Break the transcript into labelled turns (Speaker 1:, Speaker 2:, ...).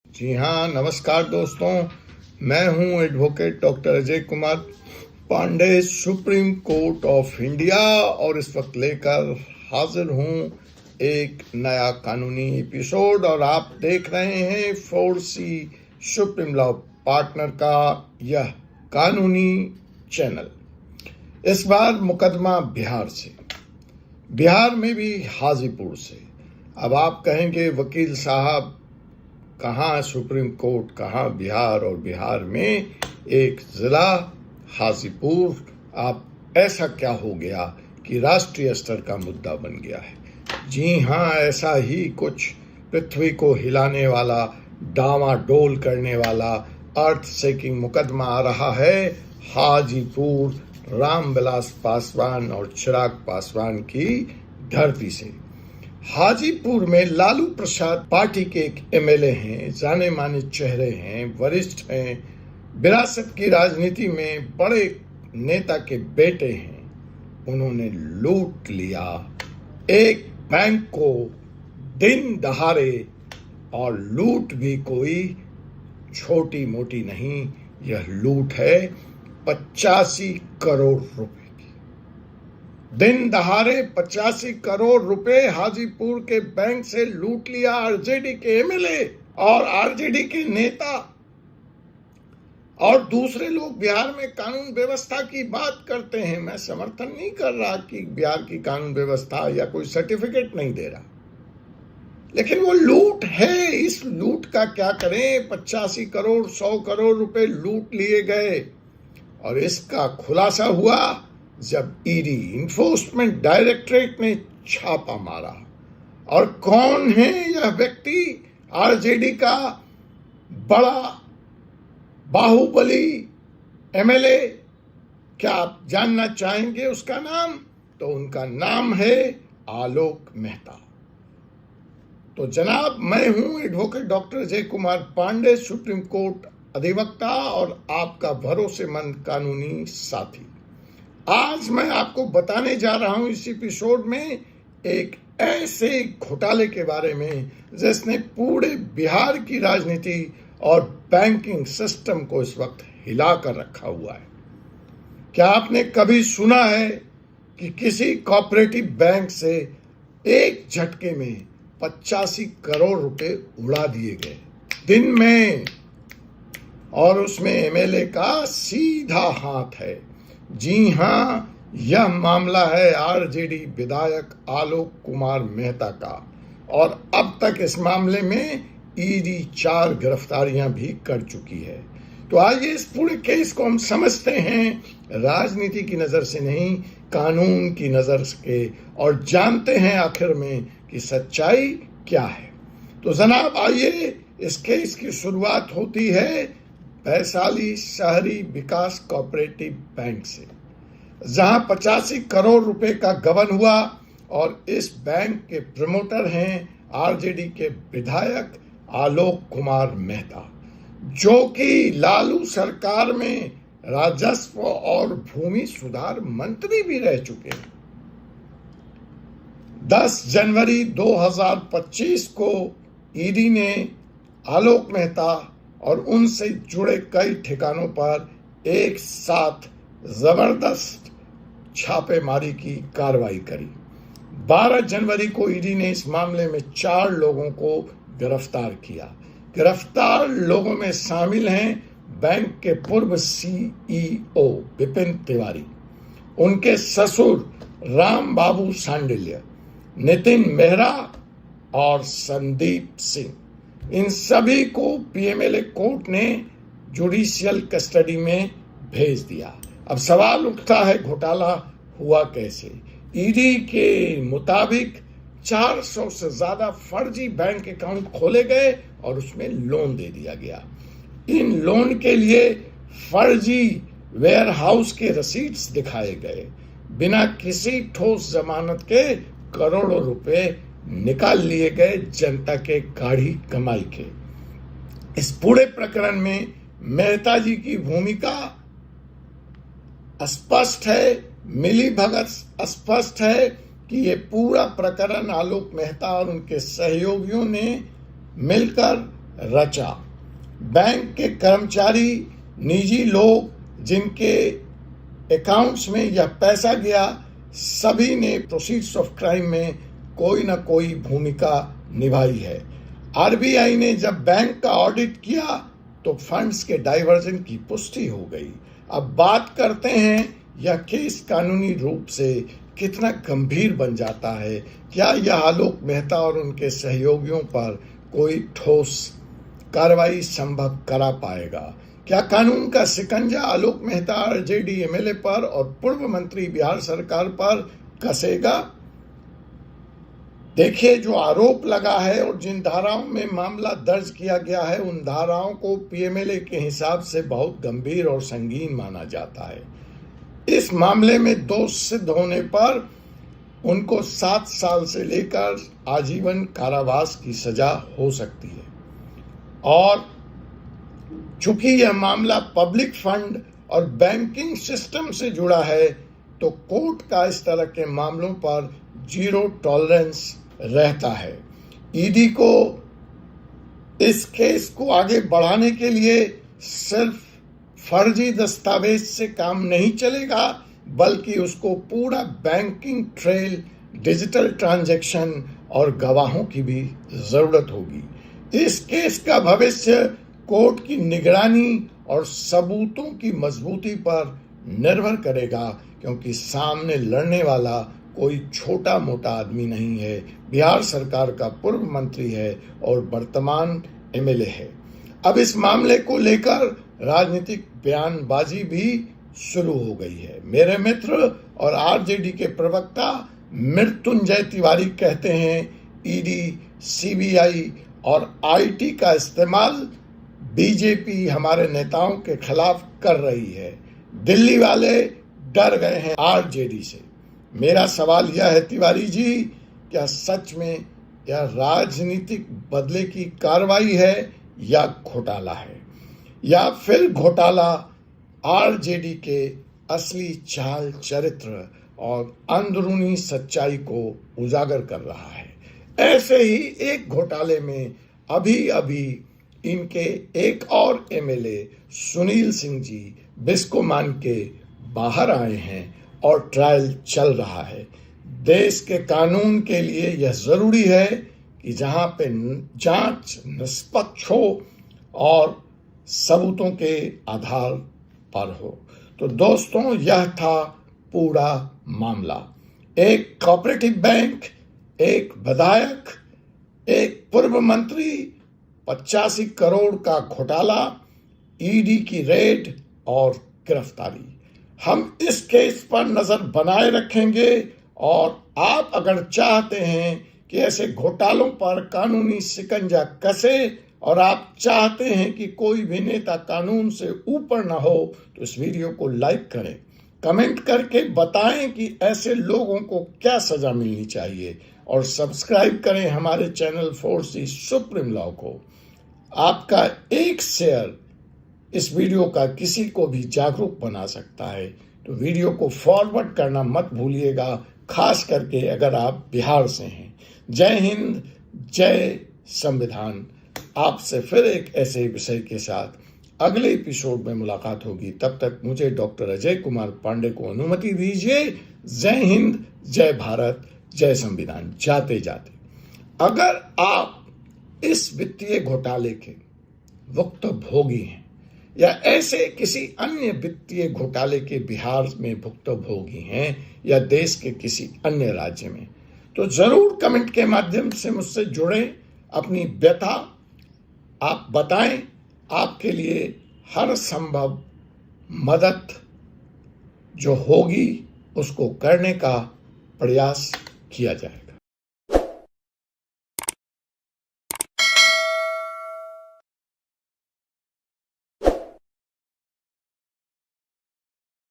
Speaker 1: जी हाँ, नमस्कार दोस्तों। मैं हूँ advocate doctor Ajay Kumar Pandey, supreme court of India, और इस वक्त लेकर हाजिर हूँ एक नया कानूनी एपिसोड। और आप देख रहे हैं 4C सुप्रीम लॉ पार्टनर का यह कानूनी चैनल। इस बार मुकदमा बिहार से, बिहार में भी हाजीपुर से। अब आप कहेंगे वकील साहब कहाँ सुप्रीम कोर्ट, कहाँ बिहार, और बिहार में एक जिला हाजीपुर, आप ऐसा क्या हो गया कि राष्ट्रीय स्तर का मुद्दा बन गया है? जी हाँ, ऐसा ही कुछ पृथ्वी को हिलाने वाला, डामाडोल करने वाला, अर्थ शेकिंग मुकदमा आ रहा है हाजीपुर रामविलास पासवान और चिराग पासवान की धरती से। हाजीपुर में लालू प्रसाद पार्टी के एक एमएलए हैं, जाने माने चेहरे हैं, वरिष्ठ हैं, विरासत की राजनीति में बड़े नेता के बेटे हैं। उन्होंने लूट लिया एक बैंक को दिन दहाड़े, और लूट भी कोई छोटी मोटी नहीं, यह लूट है 85 करोड़ रुपए। दिन दहाड़े 85 करोड़ रुपए हाजीपुर के बैंक से लूट लिया आरजेडी के एमएलए और आरजेडी के नेता। और दूसरे लोग बिहार में कानून व्यवस्था की बात करते हैं। मैं समर्थन नहीं कर रहा कि बिहार की कानून व्यवस्था या कोई सर्टिफिकेट नहीं दे रहा, लेकिन वो लूट है। इस लूट का क्या करें? 85 करोड़ 100 करोड़ रुपए लूट लिए गए, और इसका खुलासा हुआ जब ईडी इन्फोर्समेंट डायरेक्टरेट ने छापा मारा। और कौन है यह व्यक्ति? आरजेडी का बड़ा बाहुबली एमएलए। क्या आप जानना चाहेंगे उसका नाम? तो उनका नाम है आलोक मेहता। तो जनाब, मैं हूं advocate doctor Ajay Kumar Pandey, supreme court अधिवक्ता और आपका भरोसेमंद कानूनी साथी। आज मैं आपको बताने जा रहा हूं इस एपिसोड में एक ऐसे घोटाले के बारे में जिसने पूरे बिहार की राजनीति और बैंकिंग सिस्टम को इस वक्त हिला कर रखा हुआ है। क्या आपने कभी सुना है कि किसी कोऑपरेटिव बैंक से एक झटके में 85 करोड़ रुपए उड़ा दिए गए दिन में? और उसमें एमएलए का सीधा हाथ है। जी हाँ, यह मामला है आरजेडी विधायक आलोक कुमार मेहता का, और अब तक इस मामले में ईडी 4 गिरफ्तारियां भी कर चुकी है। तो आइए इस पूरे केस को हम समझते हैं राजनीति की नजर से नहीं, कानून की नजर से, और जानते हैं आखिर में कि सच्चाई क्या है। तो जनाब, आइए इस केस की शुरुआत होती है वैशाली शहरी विकास कोऑपरेटिव बैंक से, जहां 85 करोड़ रुपए का गबन हुआ। और इस बैंक के प्रमोटर हैं आरजेडी के विधायक आलोक कुमार मेहता, जो कि लालू सरकार में राजस्व और भूमि सुधार मंत्री भी रह चुके हैं। 10 जनवरी 2025 को ईडी ने आलोक मेहता और उनसे जुड़े कई ठिकानों पर एक साथ जबरदस्त छापेमारी की कार्रवाई करी। 12 जनवरी को ईडी ने इस मामले में 4 लोगों को गिरफ्तार किया। गिरफ्तार लोगों में शामिल हैं बैंक के पूर्व सीईओ विपिन तिवारी, उनके ससुर राम बाबू सांडिल्य, नितिन मेहरा और संदीप सिंह। इन सभी को पीएमएलए कोर्ट ने जुडिशियल कस्टडी में भेज दिया। अब सवाल उठता है, घोटाला हुआ कैसे? ईडी के मुताबिक 400 से ज्यादा फर्जी बैंक अकाउंट खोले गए और उसमें लोन दे दिया गया। इन लोन के लिए फर्जी वेयर हाउस के रसीट्स दिखाए गए। बिना किसी ठोस जमानत के करोड़ों रुपए निकाल लिए गए जनता के गाढ़ी कमाई के। इस पूरे प्रकरण में मेहता जी की भूमिका स्पष्ट है, मिलीभगत स्पष्ट है कि ये पूरा प्रकरण आलोक मेहता और उनके सहयोगियों ने मिलकर रचा। बैंक के कर्मचारी, निजी लोग जिनके अकाउंट्स में यह पैसा गया, सभी ने प्रोसीड्स ऑफ क्राइम में कोई ना कोई भूमिका निभाई है। आरबीआई ने जब बैंक का ऑडिट किया तो फंड्स के डाइवर्जन की पुष्टि हो गई। अब बात करते हैं यह केस कानूनी रूप से कितना गंभीर बन जाता है। क्या यह आलोक मेहता और उनके सहयोगियों पर कोई ठोस कार्रवाई संभव करा पाएगा? क्या कानून का शिकंजा आलोक मेहता आरजेडी एमएलए पर और पूर्व मंत्री बिहार सरकार पर कसेगा? देखिए, जो आरोप लगा है और जिन धाराओं में मामला दर्ज किया गया है, उन धाराओं को पीएमएलए के हिसाब से बहुत गंभीर और संगीन माना जाता है। इस मामले में दोष सिद्ध होने पर उनको 7 साल से लेकर आजीवन कारावास की सजा हो सकती है। और चूंकि यह मामला पब्लिक फंड और बैंकिंग सिस्टम से जुड़ा है, तो कोर्ट का इस तरह के मामलों पर 0 टॉलरेंस रहता है। ईडी को इस केस को आगे बढ़ाने के लिए सिर्फ फर्जी दस्तावेज से काम नहीं चलेगा, बल्कि उसको पूरा बैंकिंग ट्रेल, डिजिटल ट्रांजैक्शन और गवाहों की भी जरूरत होगी। इस केस का भविष्य कोर्ट की निगरानी और सबूतों की मजबूती पर निर्भर करेगा, क्योंकि सामने लड़ने वाला कोई छोटा मोटा आदमी नहीं है। बिहार सरकार का पूर्व मंत्री है और वर्तमान एमएलए है। अब इस मामले को लेकर राजनीतिक बयानबाजी भी शुरू हो गई है। मेरे मित्र और आरजेडी के प्रवक्ता मृत्युंजय तिवारी कहते हैं, ईडी, सीबीआई और आईटी का इस्तेमाल बीजेपी हमारे नेताओं के खिलाफ कर रही है। दिल्ली वाले डर गए हैं आरजेडी से। मेरा सवाल यह है तिवारी जी, क्या सच में यह राजनीतिक बदले की कार्रवाई है या घोटाला है, या फिर घोटाला आरजेडी के असली चाल चरित्र और अंदरूनी सच्चाई को उजागर कर रहा है? ऐसे ही एक घोटाले में अभी अभी इनके एक और एमएलए सुनील सिंह जी बिस्कोमान के बाहर आए हैं और ट्रायल चल रहा है। देश के कानून के लिए यह जरूरी है कि जहां पे जांच निष्पक्ष हो और सबूतों के आधार पर हो। तो दोस्तों, यह था पूरा मामला। एक कोऑपरेटिव बैंक, एक विधायक, एक पूर्व मंत्री, 85 करोड़ का घोटाला, ईडी की रेड और गिरफ्तारी। हम इस केस पर नजर बनाए रखेंगे और आप अगर चाहते हैं कि ऐसे घोटालों पर कानूनी शिकंजा कसे और आप चाहते हैं कि कोई भी नेता कानून से ऊपर ना हो, तो इस वीडियो को लाइक करें, कमेंट करके बताएं कि ऐसे लोगों को क्या सजा मिलनी चाहिए, और सब्सक्राइब करें हमारे चैनल फोर्स दी सुप्रीम लॉ को। आपका एक शेयर इस वीडियो का किसी को भी जागरूक बना सकता है, तो वीडियो को फॉरवर्ड करना मत भूलिएगा, खास करके अगर आप बिहार से हैं। जय हिंद, जय संविधान। आपसे फिर एक ऐसे विषय के साथ अगले एपिसोड में मुलाकात होगी। तब तक मुझे डॉक्टर अजय कुमार पांडे को अनुमति दीजिए। जय हिंद, जय भारत, जय संविधान। जाते जाते, अगर आप इस वित्तीय घोटाले के भुक्तभोगी हैं या ऐसे किसी अन्य वित्तीय घोटाले के बिहार में भुक्तभोगी हैं या देश के किसी अन्य राज्य में, तो जरूर कमेंट के माध्यम से मुझसे जुड़ें, अपनी व्यथा आप बताएं। आपके लिए हर संभव मदद जो होगी उसको करने का प्रयास किया जाएगा।